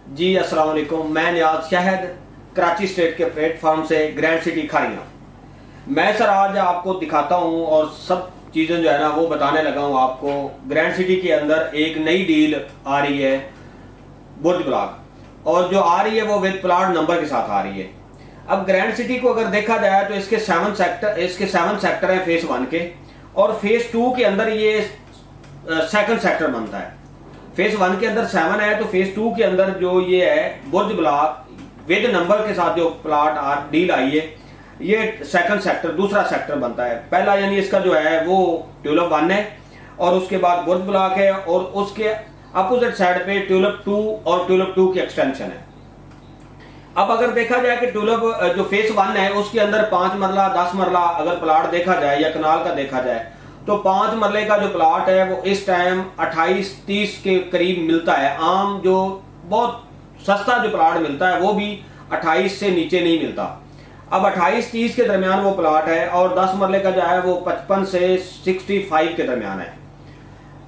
जी अस्सलाम वालेकुम। मैं नियाज शाहिद कराची स्टेट के प्लेटफॉर्म से ग्रैंड सिटी खारियाँ। मैं सर आज आपको दिखाता हूँ और सब चीज़ें जो है ना वो बताने लगा हूँ आपको। ग्रैंड सिटी के अंदर एक नई डील आ रही है बुर्ज ब्लॉक, और जो आ रही है वो विद प्लाट नंबर के साथ आ रही है। अब ग्रैंड सिटी को अगर देखा जाए तो इसके 7 सेक्टर हैं फेज 1 के, और फेज 2 के अंदर ये सेकंड सेक्टर बनता है। फेज 1 के अंदर 7 है, तो फेज 2 के अंदर जो ये है बुर्ज ब्लॉक विद नंबर के साथ जो प्लाट डील आई है, ये सेकंड सेक्टर दूसरा सेक्टर बनता है। पहला यानी इसका जो है वो ट्यूलिप 1 है, और उसके बाद बुर्ज ब्लॉक है, और उसके अपोजिट साइड पे ट्यूलिप 2 और ट्यूलिप 2 की एक्सटेंशन है। अब अगर देखा जाए कि ट्यूलिप जो फेज 1 है उसके अंदर 5 मरला 10 मरला अगर प्लाट देखा जाए या कनाल का देखा जाए, तो 5 मरले का जो प्लाट है वो इस टाइम 28-30 के करीब मिलता है। आम जो बहुत सस्ता जो प्लाट मिलता है वो भी 28 से नीचे नहीं मिलता। अब 28-30 के दरमियान वो प्लाट है, और 10 मरले का जो है वो 55 से 65 के दरमियान है।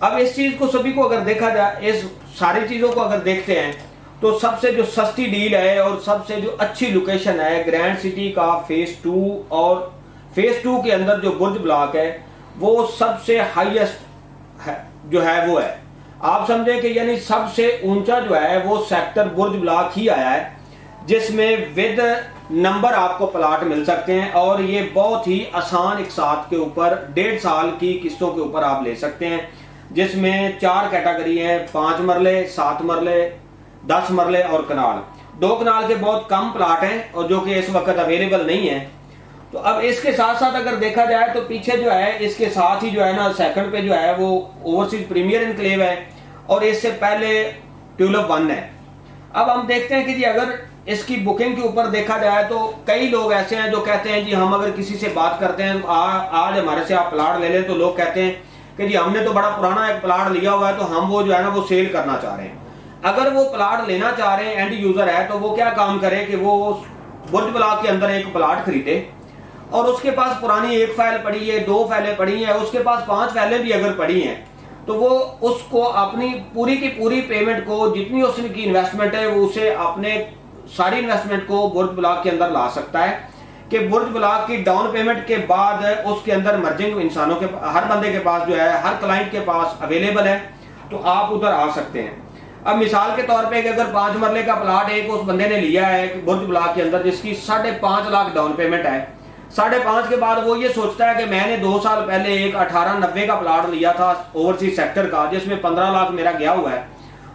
अब इस चीज को सभी को अगर देखा जाए, इस सारी चीजों को अगर देखते हैं, तो सबसे जो सस्ती डील है और सबसे जो अच्छी लोकेशन है ग्रैंड सिटी का फेज 2, और फेज 2 के अंदर जो बुर्ज ब्लॉक है वो सबसे हाईएस्ट जो है वो है। आप समझे कि यानी सबसे ऊंचा जो है वो सेक्टर बुर्ज ब्लॉक ही आया है, जिसमें विद नंबर आपको प्लाट मिल सकते हैं, और ये बहुत ही आसान एक साथ के ऊपर 1.5 साल की किस्तों के ऊपर आप ले सकते हैं, जिसमें 4 कैटेगरी है: 5 मरले, 7 मरले, 10 मरले और कनाल। 2 कनाल के बहुत कम प्लाट हैं और जो कि इस वक्त अवेलेबल नहीं है। तो अब इसके साथ साथ अगर देखा जाए तो पीछे जो है इसके साथ ही जो है ना सेकंड पे जो है वो ओवरसीज प्रीमियर इनक्लेव है, और इससे पहले ट्यूलिप 1 है। अब हम देखते हैं कि जी अगर इसकी बुकिंग के ऊपर देखा जाए तो कई लोग ऐसे हैं जो कहते हैं जी हम अगर किसी से बात करते हैं आज हमारे से आप प्लाट ले लें, तो लोग कहते हैं कि जी हमने तो बड़ा पुराना एक प्लाट लिया हुआ है, तो हम वो जो है ना वो सेल करना चाह रहे हैं। अगर वो प्लाट लेना चाह रहे हैं, एंड यूजर है, तो वो क्या काम करे कि वो बुर्ज ब्लॉक के अंदर एक प्लाट खरीदे, और उसके पास पुरानी 1 फाइल पड़ी है, 2 फाइलें पड़ी हैं, उसके पास 5 फाइलें भी अगर पड़ी हैं, तो वो उसको अपनी पूरी की पूरी पेमेंट को, जितनी उसकी इन्वेस्टमेंट है वो उसे अपने सारी इन्वेस्टमेंट को बुर्ज ब्लॉक के अंदर ला सकता है। कि बुर्ज ब्लॉक की डाउन पेमेंट के बाद उसके अंदर मर्जिंग इंसानों के हर बंदे के पास जो है, हर क्लाइंट के पास अवेलेबल है, तो आप उधर आ सकते हैं। अब मिसाल के तौर पे अगर 5 मरले का प्लाट एक उस बंदे ने लिया है बुर्ज ब्लॉक के अंदर, जिसकी 5.5 लाख डाउन पेमेंट है, 5.5 के बाद वो ये सोचता है कि मैंने 2 साल पहले एक 1890 का प्लाट लिया था ओवरसीज सेक्टर का, जिसमें 15 लाख मेरा गया हुआ है,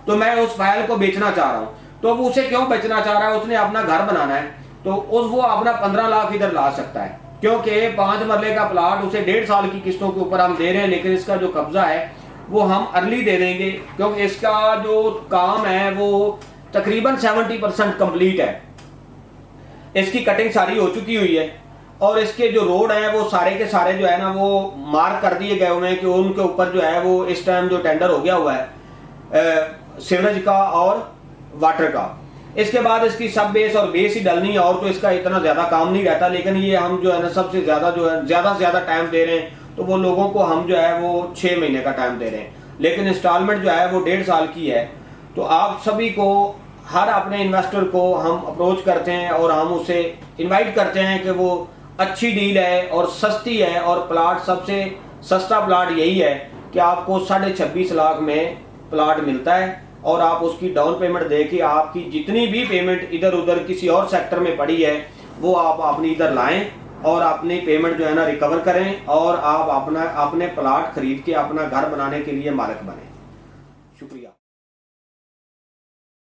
तो मैं उस फाइल को बेचना चाह रहा हूँ। तो वो उसे क्यों बेचना चाह रहा है? उसने अपना घर बनाना है, तो वो अपना 15 लाख इधर ला सकता है, क्योंकि 5 मरले का प्लाट उसे 1.5 साल की किस्तों के ऊपर हम दे रहे हैं, लेकिन इसका जो कब्जा है वो हम अर्ली दे देंगे, क्योंकि इसका जो काम है वो तकरीबन 70% कंप्लीट है। इसकी कटिंग सारी हो चुकी हुई है, और इसके जो रोड हैं वो सारे के सारे जो है ना वो मार्क कर दिए गए हुए हैं कि उनके ऊपर जो है वो इस टाइम जो टेंडर हो गया हुआ है सीवरेज का और वाटर का। इसके बाद इसकी सब बेस और बेस ही डलनी है, और तो इसका इतना ज्यादा काम नहीं रहता। लेकिन ये हम जो है ना सबसे ज्यादा जो है ज्यादा से ज्यादा टाइम दे रहे हैं, तो वो लोगों को हम जो है वो 6 महीने का टाइम दे रहे हैं, लेकिन इंस्टॉलमेंट जो है वो 1.5 साल की है। तो आप सभी को, हर अपने इन्वेस्टर को हम अप्रोच करते हैं और हम उसे इन्वाइट करते हैं कि वो अच्छी डील है और सस्ती है, और प्लाट सबसे सस्ता प्लाट यही है कि आपको 26.5 लाख में प्लाट मिलता है, और आप उसकी डाउन पेमेंट दे के आपकी जितनी भी पेमेंट इधर उधर किसी और सेक्टर में पड़ी है वो आप अपनी इधर लाएं, और अपनी पेमेंट जो है ना रिकवर करें, और आप अपने प्लाट खरीद के अपना घर बनाने के लिए मालिक बने। शुक्रिया।